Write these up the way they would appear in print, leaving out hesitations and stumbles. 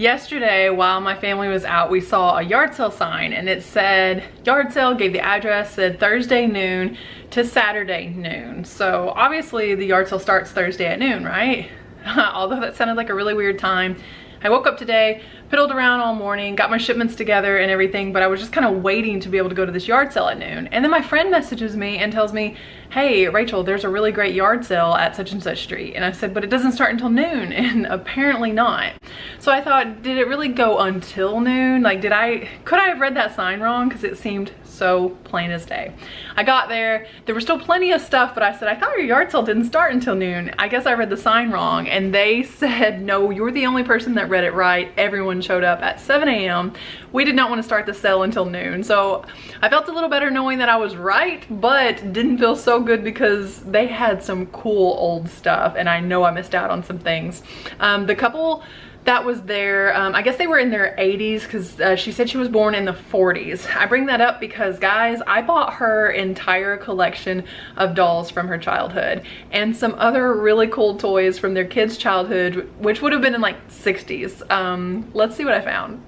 Yesterday, while my family was out, we saw a yard sale sign and it said yard sale, gave the address, said Thursday noon to Saturday noon. So obviously the yard sale starts Thursday at noon, right? Although that sounded like a really weird time. I woke up today, piddled around all morning, got my shipments together and everything, but I was just kind of waiting to be able to go to this yard sale at noon. And then my friend messages me and tells me, hey, Rachel, there's a really great yard sale at such and such street. And I said, but it doesn't start until noon, and apparently not. So I thought, did it really go until noon? Like, could I have read that sign wrong? Because it seemed so plain as day. I got there was still plenty of stuff, but I said, I thought your yard sale didn't start until noon. I guess I read the sign wrong. And they said, no, you're the only person that read it right. Everyone showed up at 7 a.m. We did not want to start the sale until noon. So I felt a little better knowing that I was right, but didn't feel so good because they had some cool old stuff and I know I missed out on some things. The couple that was there, I guess they were in their 80s because she said she was born in the 40s. I bring that up because, guys, I bought her entire collection of dolls from her childhood and some other really cool toys from their kids' childhood, which would have been in like 60s. Let's see what I found.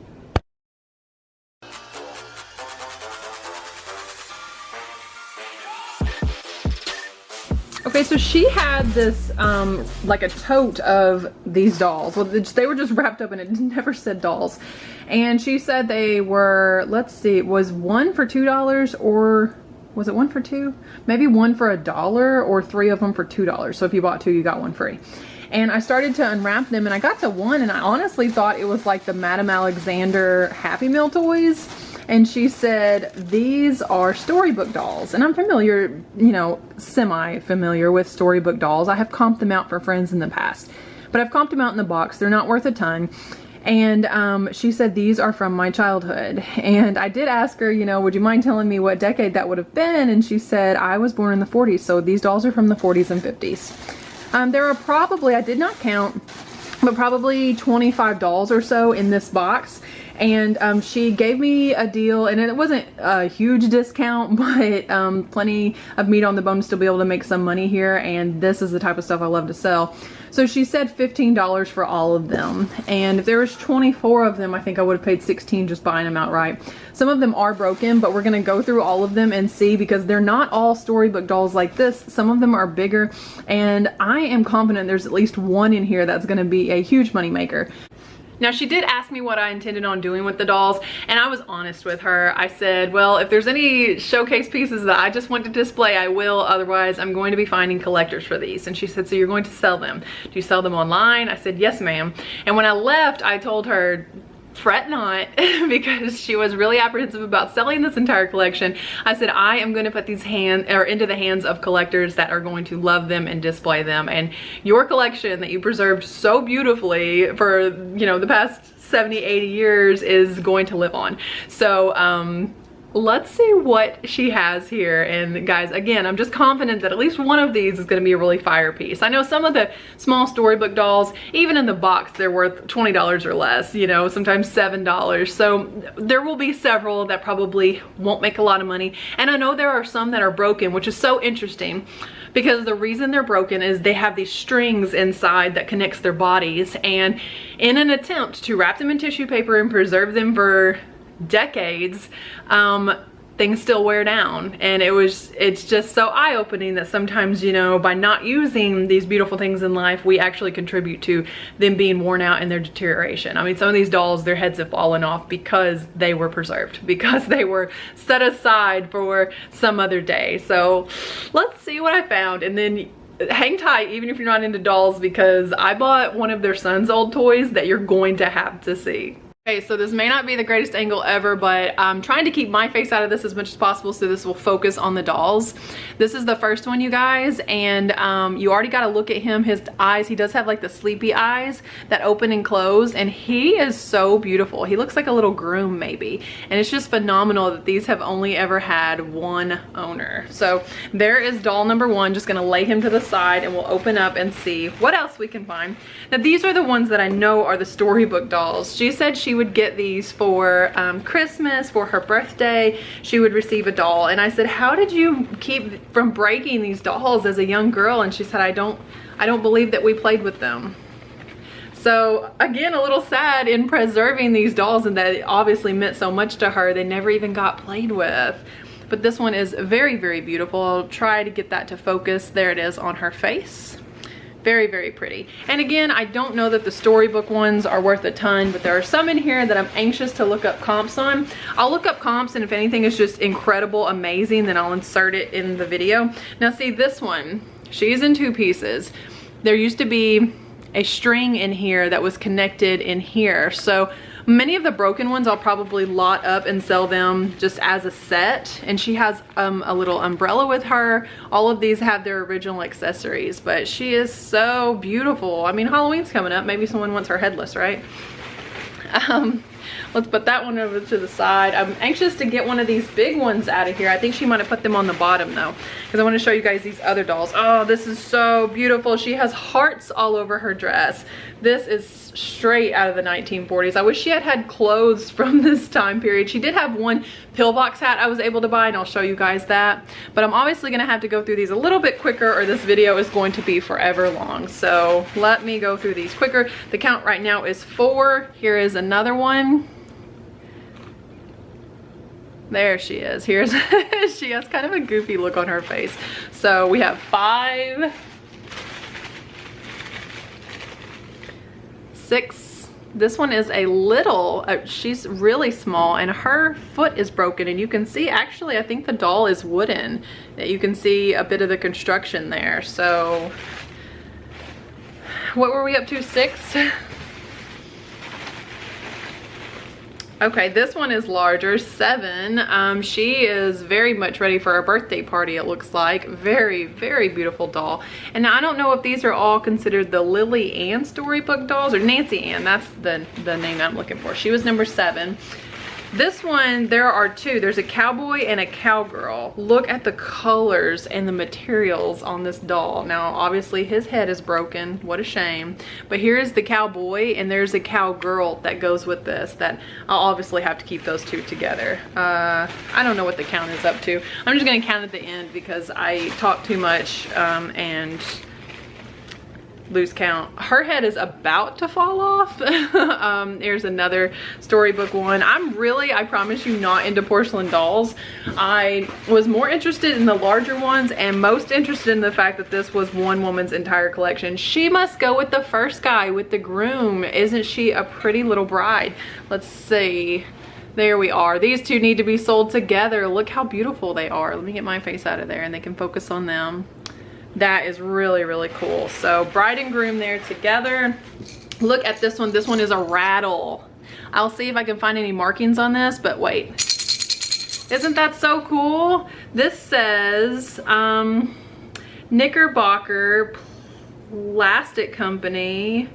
Okay, so she had this like a tote of these dolls. Well, they were just wrapped up and it never said dolls. And she said they were, let's see, it was one for $2, or was it one for two? Maybe one for $1, or 3 of them for $2. So if you bought 2, you got 1 free. And I started to unwrap them and I got to one and I honestly thought it was like the Madame Alexander Happy Meal toys. And she said, these are storybook dolls. And I'm familiar, you know, semi-familiar with storybook dolls. I have comped them out for friends in the past. But I've comped them out in the box. They're not worth a ton. And she said, these are from my childhood. And I did ask her, you know, would you mind telling me what decade that would have been? And she said, I was born in the 40s. So these dolls are from the 40s and 50s. There are probably, I did not count, but probably 25 dolls or so in this box. And she gave me a deal, and it wasn't a huge discount, but plenty of meat on the bone to still be able to make some money here, and this is the type of stuff I love to sell. So she said $15 for all of them, and if there was 24 of them, I think I would have paid $16 just buying them outright. Some of them are broken, but we're going to go through all of them and see, because they're not all storybook dolls like this. Some of them are bigger, and I am confident there's at least one in here that's going to be a huge money maker. Now, she did ask me what I intended on doing with the dolls, and I was honest with her. I said, well, if there's any showcase pieces that I just want to display, I will. Otherwise, I'm going to be finding collectors for these. And she said, so you're going to sell them? Do you sell them online? I said, yes, ma'am. And when I left, I told her, fret not, because she was really apprehensive about selling this entire collection. I said, I am going to put these into the hands of collectors that are going to love them and display them. And your collection that you preserved so beautifully for, you know, the past 70, 80 years is going to live on. So, let's see what she has here. And guys, again, I'm just confident that at least one of these is going to be a really fire piece. I know some of the small storybook dolls, even in the box, they're worth $20 or less, you know, sometimes $7. So there will be several that probably won't make a lot of money. And I know there are some that are broken, which is so interesting, because the reason they're broken is they have these strings inside that connects their bodies. And in an attempt to wrap them in tissue paper and preserve them for decades, things still wear down. And it's just so eye-opening that sometimes, you know, by not using these beautiful things in life, we actually contribute to them being worn out and their deterioration. I mean, some of these dolls, their heads have fallen off because they were preserved, because they were set aside for some other day. So let's see what I found, and then hang tight even if you're not into dolls, because I bought one of their son's old toys that you're going to have to see. Okay, so this may not be the greatest angle ever, but I'm trying to keep my face out of this as much as possible so this will focus on the dolls. This is the first one, you guys, and you already got to look at him. His eyes, he does have like the sleepy eyes that open and close, and he is so beautiful. He looks like a little groom maybe, and it's just phenomenal that these have only ever had one owner. So there is doll number one. Just gonna lay him to the side and we'll open up and see what else we can find. Now, these are the ones that I know are the storybook dolls. She said she would get these for Christmas, for her birthday. She would receive a doll, and I said, how did you keep from breaking these dolls as a young girl? And she said, I don't believe that we played with them. So again, a little sad in preserving these dolls, and that it obviously meant so much to her. They never even got played with. But this one is very, very beautiful. I'll try to get that to focus. There it is on her face. Very, very pretty. And again, I don't know that the storybook ones are worth a ton, but there are some in here that I'm anxious to look up comps on. I'll look up comps, and if anything is just incredible, amazing, then I'll insert it in the video. Now see this one, she's in 2 pieces. There used to be a string in here that was connected in here. So many of the broken ones I'll probably lot up and sell them just as a set. And she has a little umbrella with her. All of these have their original accessories, but she is so beautiful. I mean, Halloween's coming up. Maybe someone wants her headless, right? Let's put that one over to the side. I'm anxious to get one of these big ones out of here. I think she might have put them on the bottom though, because I want to show you guys these other dolls. Oh, this is so beautiful. She has hearts all over her dress. This is straight out of the 1940s. I wish she had had clothes from this time period. She did have one pillbox hat I was able to buy, and I'll show you guys that. But I'm obviously going to have to go through these a little bit quicker, or this video is going to be forever long. So let me go through these quicker. The count right now is 4. Here is another one. There she is. Here's she has kind of a goofy look on her face. So we have 5, 6. This one is a little, she's really small, and her foot is broken, and you can see, actually, I think the doll is wooden. You can see a bit of the construction there. So what were we up to? 6? Okay, this one is larger, 7. She is very much ready for a birthday party, it looks like. Very, very beautiful doll. And now I don't know if these are all considered the Lily Ann storybook dolls, or Nancy Ann, that's the name I'm looking for. She was number 7. This one, there are 2. There's a cowboy and a cowgirl. Look at the colors and the materials on this doll. Now, obviously his head is broken. What a shame. But here's the cowboy, and there's a cowgirl that goes with this, that I'll obviously have to keep those 2 together. I don't know what the count is up to. I'm just gonna count at the end because I talk too much and lose count. Her head is about to fall off. There's another storybook one. I promise you, not into porcelain dolls. I was more interested in the larger ones, and most interested in the fact that this was one woman's entire collection. She must go with the first guy, with the groom. Isn't she a pretty little bride? Let's see. There we are. These 2 need to be sold together. Look how beautiful they are. Let me get my face out of there and they can focus on them. That is really, really cool. So bride and groom there together. Look at this one. This one is a rattle. I'll see if I can find any markings on this, but wait. Isn't that so cool? This says Knickerbocker Plastic Company,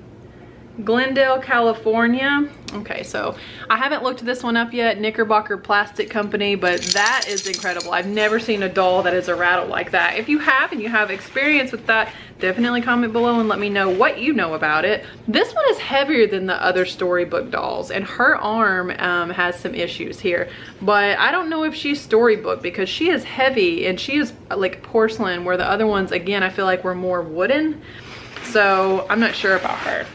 Glendale, California. Okay, so I haven't looked this one up yet, Knickerbocker Plastic Company, but that is incredible. I've never seen a doll that is a rattle like that. If you have, and you have experience with that, definitely comment below and let me know what you know about it. This one is heavier than the other storybook dolls, and her arm has some issues here, but I don't know if she's storybook because she is heavy and she is like porcelain, where the other ones, again, I feel like were more wooden. So I'm not sure about her.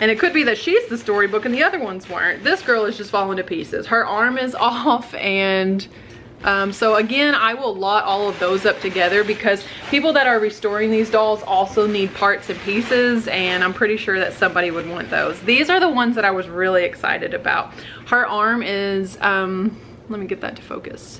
And it could be that she's the storybook and the other ones weren't. This girl is just falling to pieces. Her arm is off, and so again, I will lot all of those up together because people that are restoring these dolls also need parts and pieces, and I'm pretty sure that somebody would want those. These are the ones that I was really excited about. Her arm is, let me get that to focus.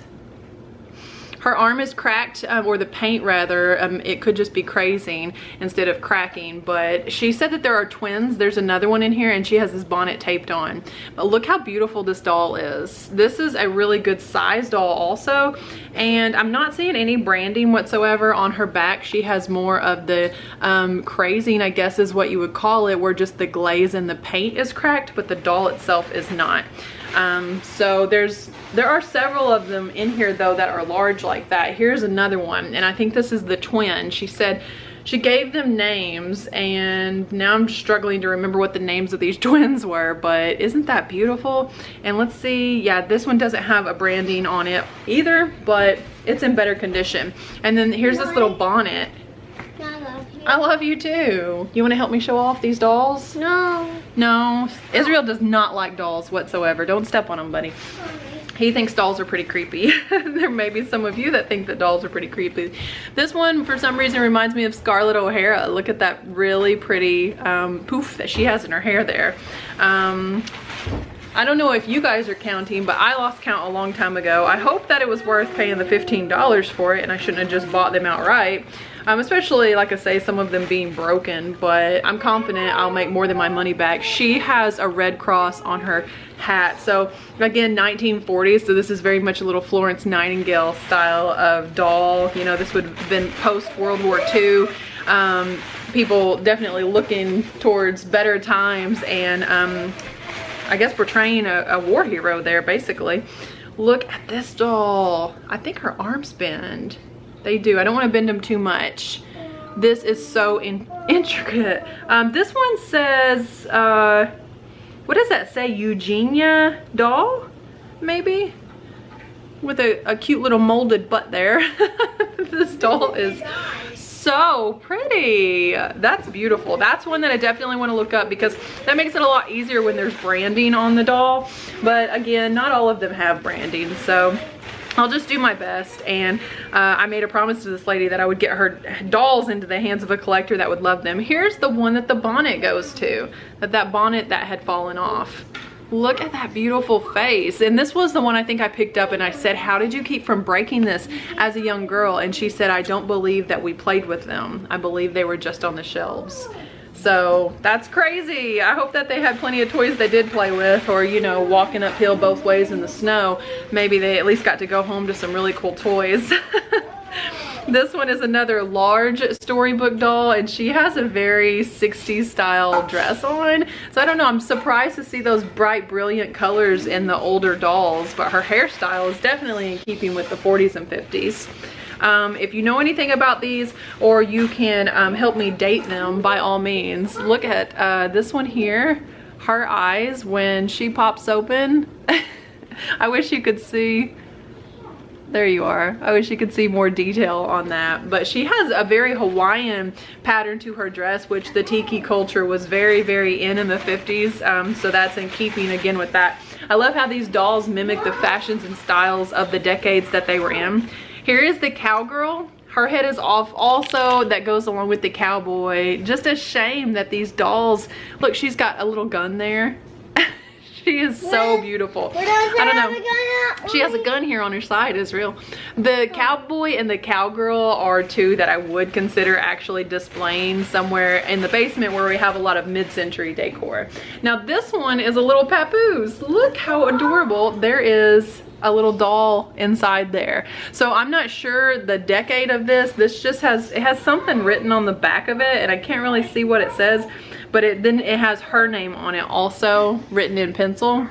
Her arm is cracked, or the paint rather. It could just be crazing instead of cracking, but she said that there are twins. There's another one in here, and she has this bonnet taped on. But look how beautiful this doll is. This is a really good size doll also, and I'm not seeing any branding whatsoever on her back. She has more of the crazing, I guess is what you would call it, where just the glaze and the paint is cracked, but the doll itself is not. So there are several of them in here though that are large like that. Here's another one, and I think this is the twin. She said she gave them names, and now I'm struggling to remember what the names of these twins were, but isn't that beautiful? And let's see, yeah, this one doesn't have a branding on it either, but it's in better condition. And then here's this little bonnet. I love you too. You want to help me show off these dolls? No. No. Israel does not like dolls whatsoever. Don't step on them, buddy. He thinks dolls are pretty creepy. There may be some of you that think that dolls are pretty creepy. This one, for some reason, reminds me of Scarlett O'Hara. Look at that really pretty poof that she has in her hair there. I don't know if you guys are counting, but I lost count a long time ago. I hope that it was worth paying the $15 for it and I shouldn't have just bought them outright. Especially, like I say, some of them being broken, but I'm confident I'll make more than my money back. She has a Red Cross on her hat. So again, 1940s, so this is very much a little Florence Nightingale style of doll. You know, this would have been post World War II. People definitely looking towards better times and I guess portraying a war hero there, basically. Look at this doll. I think her arms bend. They do. I don't want to bend them too much. This is so intricate. This one says, what does that say? Eugenia doll, maybe? With a cute little molded butt there. This doll is so pretty. That's beautiful. That's one that I definitely want to look up because that makes it a lot easier when there's branding on the doll. But again, not all of them have branding, so I'll just do my best. And I made a promise to this lady that I would get her dolls into the hands of a collector that would love them. Here's the one that the bonnet goes to, that bonnet that had fallen off. Look at that beautiful face. And this was the one I think I picked up and I said, how did you keep from breaking this as a young girl? And she said, I don't believe that we played with them. I believe they were just on the shelves. So that's crazy. I hope that they had plenty of toys they did play with, or, you know, walking uphill both ways in the snow. Maybe they at least got to go home to some really cool toys. This one is another large storybook doll, and she has a very 60s style dress on. So I don't know, I'm surprised to see those bright, brilliant colors in the older dolls, but her hairstyle is definitely in keeping with the 40s and 50s. If you know anything about these, or you can help me date them, by all means. Look at this one here. Her eyes, when she pops open. I wish you could see. There you are. I wish you could see more detail on that. But she has a very Hawaiian pattern to her dress, which the tiki culture was very, very in the 50s. So that's in keeping again with that. I love how these dolls mimic the fashions and styles of the decades that they were in. Here is the cowgirl. Her head is off also. That goes along with the cowboy. Just a shame that these dolls, look, she's got a little gun there. She is so beautiful. I don't know. She has a gun here on her side, Israel. The cowboy and the cowgirl are two that I would consider actually displaying somewhere in the basement where we have a lot of mid-century decor. Now this one is a little papoose. Look how adorable. There is a little doll inside there. So I'm not sure the decade of this. This just has, it has something written on the back of it and I can't really see what it says, but then it has her name on it also written in pencil.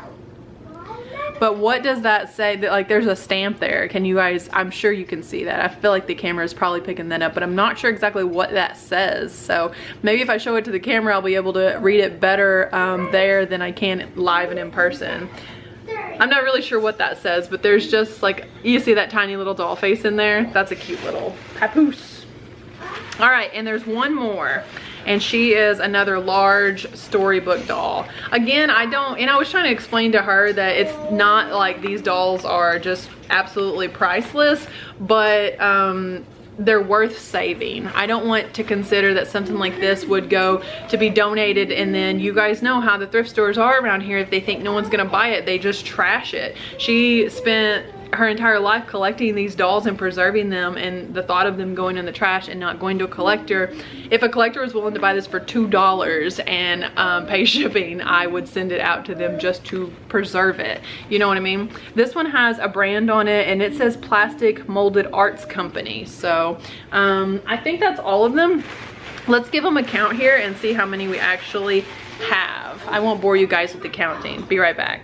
But what does that say? That, like, there's a stamp there. Can you guys, I'm sure you can see that. I feel like the camera is probably picking that up, but I'm not sure exactly what that says. So maybe if I show it to the camera, I'll be able to read it better there than I can live and in person. I'm not really sure what that says, but there's just like, you see that tiny little doll face in there? That's a cute little papoose. All right, and there's one more, and she is another large storybook doll. Again, I was trying to explain to her that it's not like these dolls are just absolutely priceless, but they're worth saving. I don't want to consider that something like this would go to be donated, and then you guys know how the thrift stores are around here. If they think no one's gonna buy it, they just trash it. She spent her entire life collecting these dolls and preserving them, and the thought of them going in the trash and not going to a collector. If a collector was willing to buy this for $2 and pay shipping, I would send it out to them just to preserve it. You know what I mean? This one has a brand on it and it says Plastic Molded Arts Company. So I think that's all of them. Let's give them a count here and see how many we actually have. I won't bore you guys with the counting. Be right back.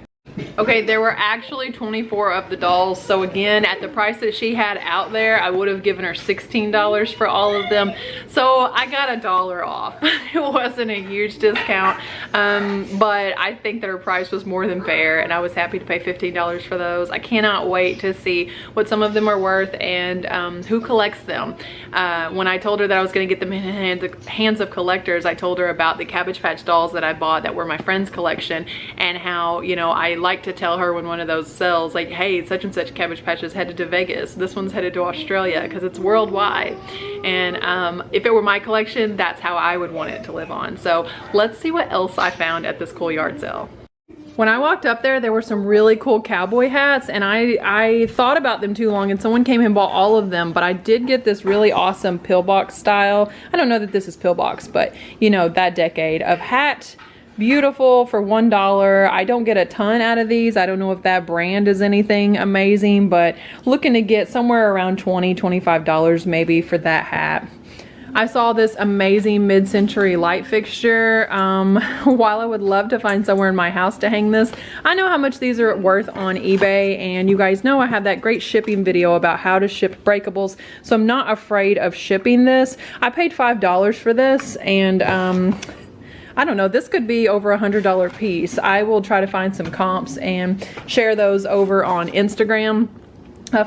Okay, there were actually 24 of the dolls. So again, at the price that she had out there, I would have given her $16 for all of them. So I got $1 off. It wasn't a huge discount, but I think that her price was more than fair, and I was happy to pay $15 for those. I cannot wait to see what some of them are worth and who collects them. When I told her that I was gonna get them in hands of collectors, I told her about the Cabbage Patch dolls that I bought that were my friend's collection, and how, you know, I like to tell her when one of those sells, like, hey, such and such Cabbage Patch is headed to Vegas, this one's headed to Australia, because it's worldwide. And if it were my collection, that's how I would want it to live on. So let's see what else I found at this cool yard sale. When I walked up there, there were some really cool cowboy hats, and I thought about them too long, and someone came and bought all of them, but I did get this really awesome pillbox style. I don't know that this is pillbox, but you know, that decade of hat. Beautiful for $1. I don't get a ton out of these. I don't know if that brand is anything amazing, but looking to get somewhere around $20, $25 maybe for that hat. I saw this amazing mid-century light fixture. While I would love to find somewhere in my house to hang this, I know how much these are worth on eBay, and you guys know I have that great shipping video about how to ship breakables, so I'm not afraid of shipping this. I paid $5 for this, and I don't know, this could be over $100 piece. I will try to find some comps and share those over on Instagram.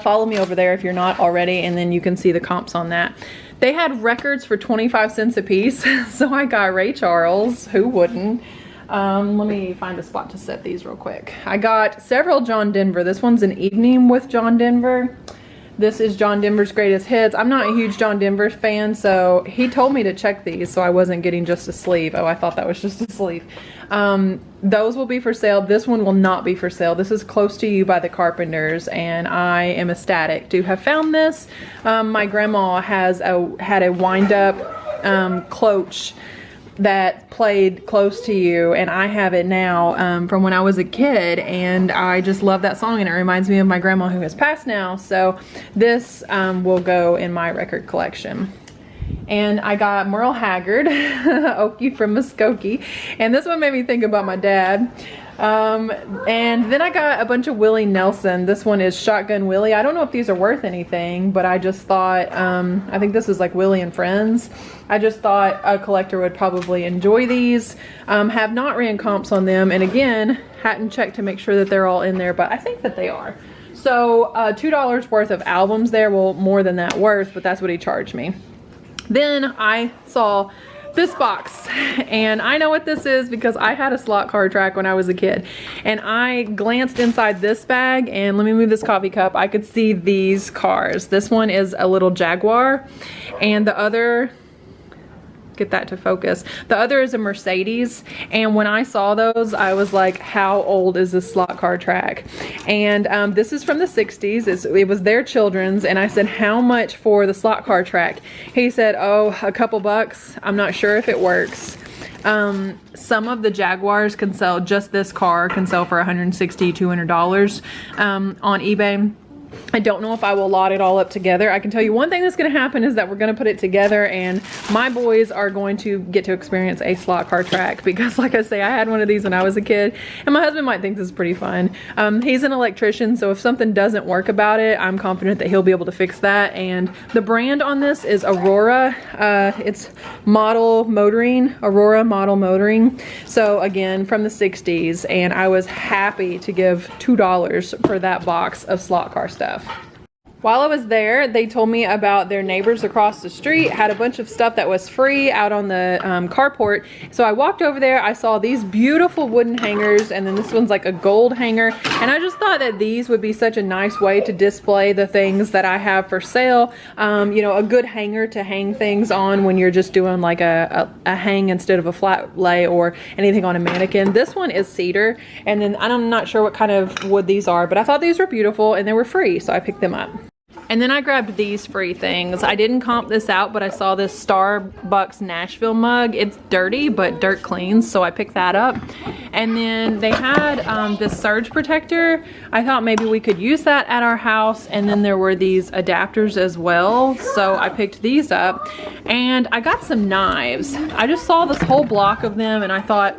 Follow me over there if you're not already, and then you can see the comps on that. They had records for 25 cents a piece, so I got Ray Charles. Who wouldn't? Let me find a spot to set these real quick. I got several John Denver. This one's an evening with John Denver. This is John Denver's greatest hits. I'm not a huge John Denver fan, so he told me to check these so I wasn't getting just a sleeve. Oh, I thought that was just a sleeve. Those will be for sale. This one will not be for sale. This is Close to You by the Carpenters, and I am ecstatic to have found this. My grandma had a wind-up cloche that played Close to You, and I have it now from when I was a kid, and I just love that song, and it reminds me of my grandma who has passed now. So this will go in my record collection. And I got Merle Haggard, Okie from Muskogee, and this one made me think about my dad. And then I got a bunch of Willie Nelson. This one is Shotgun Willie. I don't know if these are worth anything, but I just thought, I think this is like Willie and Friends. I just thought a collector would probably enjoy these. Have not ran comps on them, and again, hadn't checked to make sure that they're all in there, but I think that they are. So $2 worth of albums there. Well, more than that worth, but that's what he charged me. Then I saw this box, and I know what this is because I had a slot car track when I was a kid, and I glanced inside this bag, and let me move this coffee cup. I could see these cars. This one is a little Jaguar, and the other, get that to focus, the other is a Mercedes. And when I saw those, I was like, how old is this slot car track? And this is from the 60s. It was their children's, and I said, how much for the slot car track? He said, oh, a couple bucks. I'm not sure if it works. Some of the Jaguars can sell, just this car can sell for $160, $200 on eBay. I don't know if I will lot it all up together. I can tell you one thing that's going to happen is that we're going to put it together, and my boys are going to get to experience a slot car track, because like I say, I had one of these when I was a kid, and my husband might think this is pretty fun. He's an electrician, so if something doesn't work about it, I'm confident that he'll be able to fix that. And the brand on this is Aurora. It's Model Motoring, Aurora Model Motoring. So again, from the 60s, and I was happy to give $2 for that box of slot car stuff. While I was there, they told me about their neighbors across the street had a bunch of stuff that was free out on the carport. So I walked over there, I saw these beautiful wooden hangers, and then this one's like a gold hanger, and I just thought that these would be such a nice way to display the things that I have for sale. You know, a good hanger to hang things on when you're just doing like a hang instead of a flat lay or anything on a mannequin. This one is cedar, and then I'm not sure what kind of wood these are, but I thought these were beautiful and they were free, so I picked them up. And then I grabbed these free things. I didn't comp this out, but I saw this Starbucks Nashville mug. It's dirty, but dirt cleans, so I picked that up. And then they had this surge protector. I thought maybe we could use that at our house. And then there were these adapters as well, so I picked these up. And I got some knives. I just saw this whole block of them, and I thought,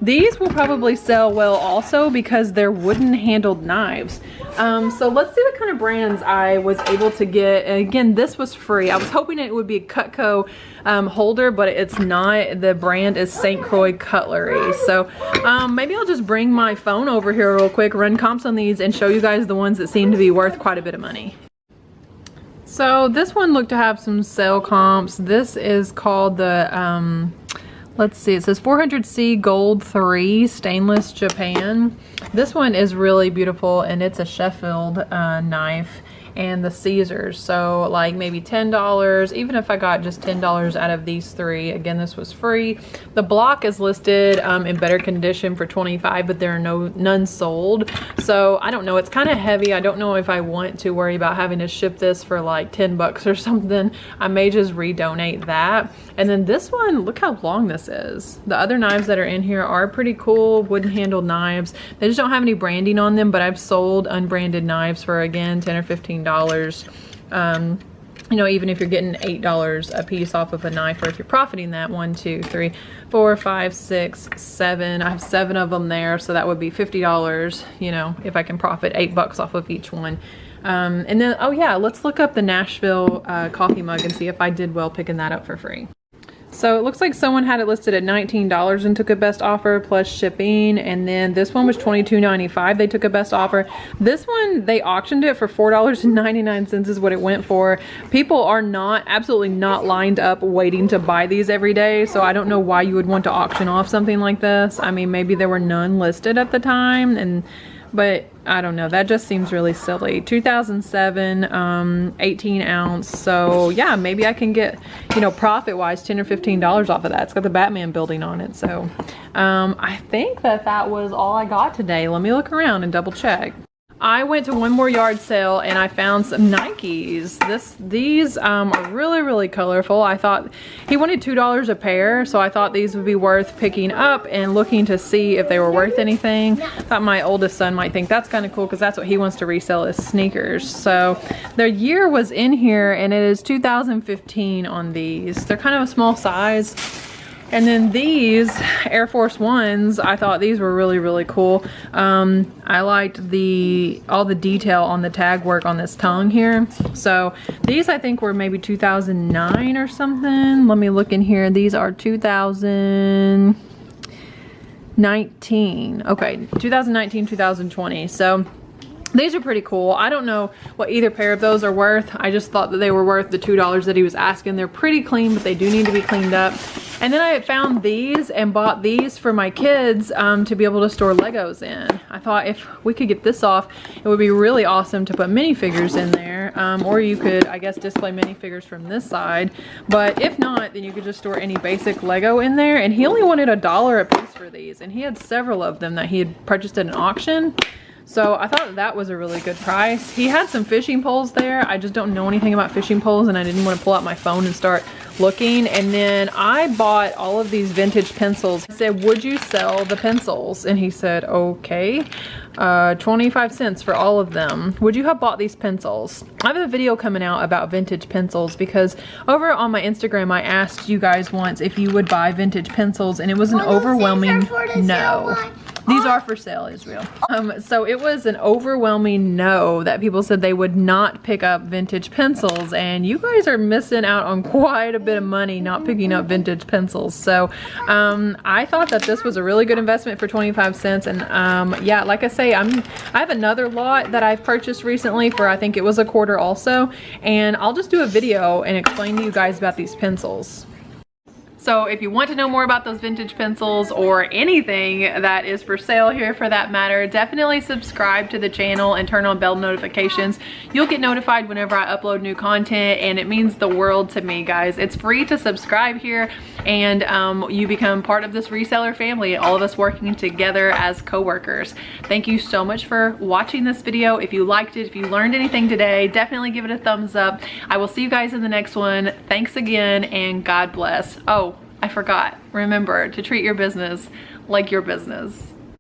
These will probably sell well also because they're wooden handled knives. So let's see what kind of brands I was able to get. And again, this was free. I was hoping it would be a Cutco holder, but it's not. The brand is St. Croix Cutlery. So maybe I'll just bring my phone over here real quick, run comps on these, and show you guys the ones that seem to be worth quite a bit of money. So this one looked to have some sale comps. This is called the, let's see, it says 400C Gold 3 Stainless Japan. This one is really beautiful, and it's a Sheffield knife, and the Caesars. So like maybe $10, even if I got just $10 out of these three. Again, this was free. The block is listed in better condition for $25, but there are none sold. So I don't know, it's kind of heavy. I don't know if I want to worry about having to ship this for like 10 bucks or something. I may just redonate that. And then this one, look how long this is. The other knives that are in here are pretty cool, wooden handled knives. They just don't have any branding on them, but I've sold unbranded knives for, again, $10 or $15. You know, even if you're getting $8 a piece off of a knife, or if you're profiting that, 1, 2, 3, 4, 5, 6, 7. I have 7 of them there, so that would be $50, you know, if I can profit $8 off of each one. And then, oh yeah, let's look up the Nashville coffee mug and see if I did well picking that up for free. So it looks like someone had it listed at $19 and took a best offer plus shipping. And then this one was $22.95. They took a best offer. This one, they auctioned it for $4.99 is what it went for. People are absolutely not lined up waiting to buy these every day. So I don't know why you would want to auction off something like this. I mean, maybe there were none listed at the time, but I don't know, that just seems really silly. 2007, 18 ounce. So yeah, maybe I can get, you know, profit wise, $10 or $15 off of that. It's got the Batman building on it. So I think that was all I got today. Let me look around and double check. I went to one more yard sale and I found some Nikes. These are really, really colorful. I thought he wanted $2 a pair, so I thought these would be worth picking up and looking to see if they were worth anything. Thought my oldest son might think that's kind of cool because that's what he wants to resell is sneakers. So their year was in here and it is 2015 on these. They're kind of a small size. And then these Air Force Ones, I thought these were really, really cool. I liked all the detail on the tag work on this tongue here. So these I think were maybe 2009 or something. Let me look in here. These are 2019. Okay, 2019, 2020. So these are pretty cool. I don't know what either pair of those are worth. I just thought that they were worth the $2 that he was asking. They're pretty clean, but they do need to be cleaned up. And then I found these and bought these for my kids to be able to store Legos in. I thought if we could get this off, it would be really awesome to put minifigures in there. Or you could, I guess, display minifigures from this side. But if not, then you could just store any basic Lego in there. And he only wanted $1 a piece for these. And he had several of them that he had purchased at an auction. So I thought that was a really good price. He had some fishing poles there. I just don't know anything about fishing poles and I didn't want to pull out my phone and start looking. And then I bought all of these vintage pencils. I said, would you sell the pencils? And he said, okay, 25 cents for all of them. Would you have bought these pencils? I have a video coming out about vintage pencils because over on my Instagram, I asked you guys once if you would buy vintage pencils and it was an overwhelming no. These are for sale, Israel. So it was an overwhelming no that people said they would not pick up vintage pencils, and you guys are missing out on quite a bit of money not picking up vintage pencils. So I thought that this was a really good investment for 25 cents. And yeah, like I say, I have another lot that I've purchased recently for I think it was $1 also, and I'll just do a video and explain to you guys about these pencils. So if you want to know more about those vintage pencils or anything that is for sale here for that matter, definitely subscribe to the channel and turn on bell notifications. You'll get notified whenever I upload new content, and it means the world to me, guys. It's free to subscribe here, and you become part of this reseller family, all of us working together as co-workers. Thank you so much for watching this video. If you liked it, if you learned anything today, definitely give it a thumbs up. I will see you guys in the next one. Thanks again, and God bless. Oh, I forgot. Remember to treat your business like your business.